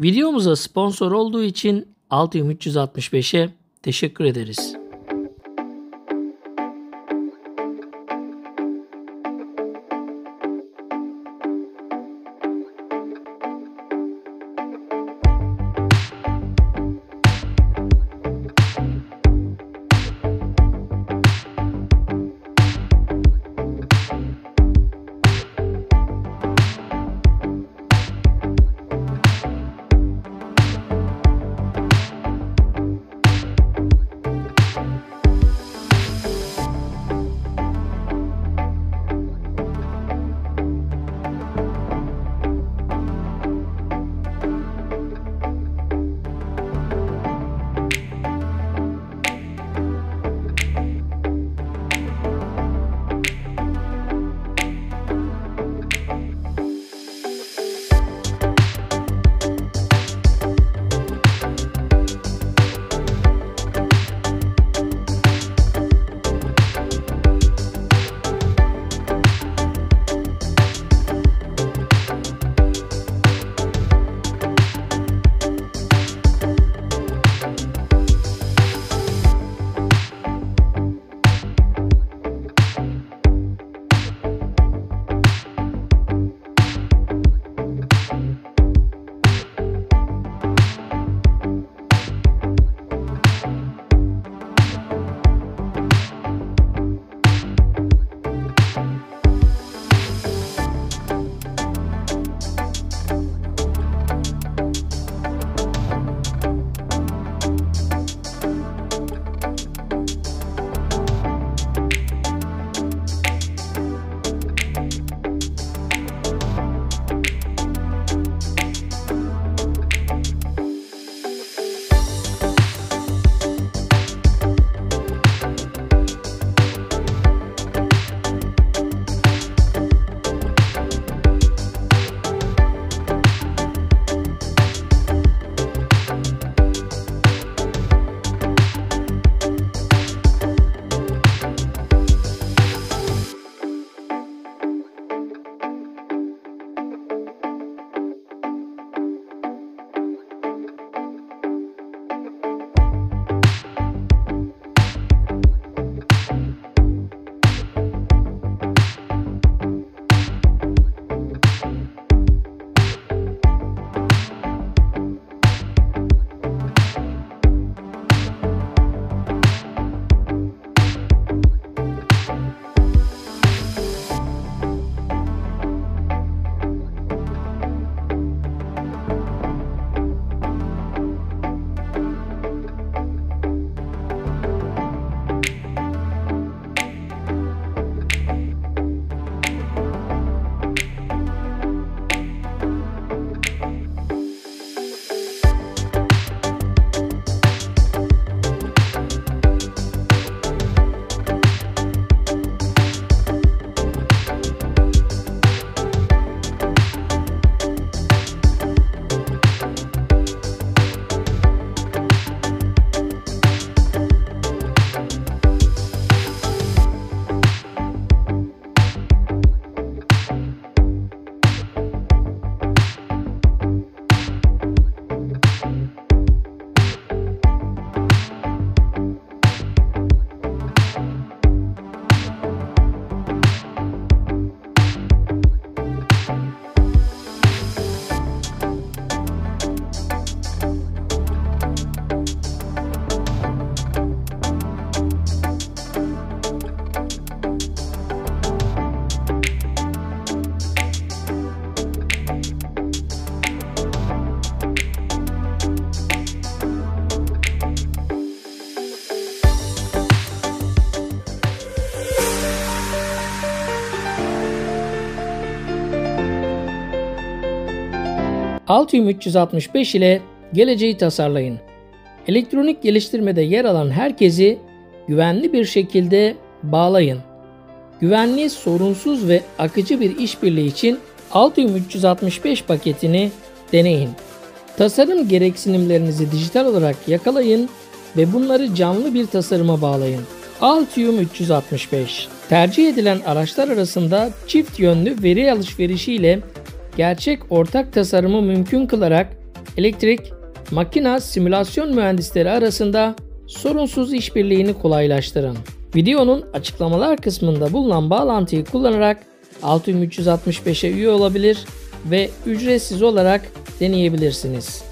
Videomuza sponsor olduğu için Altium 365'e teşekkür ederiz. Altium 365 ile geleceği tasarlayın. Elektronik geliştirmede yer alan herkesi güvenli bir şekilde bağlayın. Güvenli, sorunsuz ve akıcı bir işbirliği için Altium 365 paketini deneyin. Tasarım gereksinimlerinizi dijital olarak yakalayın ve bunları canlı bir tasarıma bağlayın. Altium 365 tercih edilen araçlar arasında çift yönlü veri alışverişi ile gerçek ortak tasarımı mümkün kılarak elektrik, makina, simülasyon mühendisleri arasında sorunsuz işbirliğini kolaylaştırın. Videonun açıklamalar kısmında bulunan bağlantıyı kullanarak Altium 365'e üye olabilir ve ücretsiz olarak deneyebilirsiniz.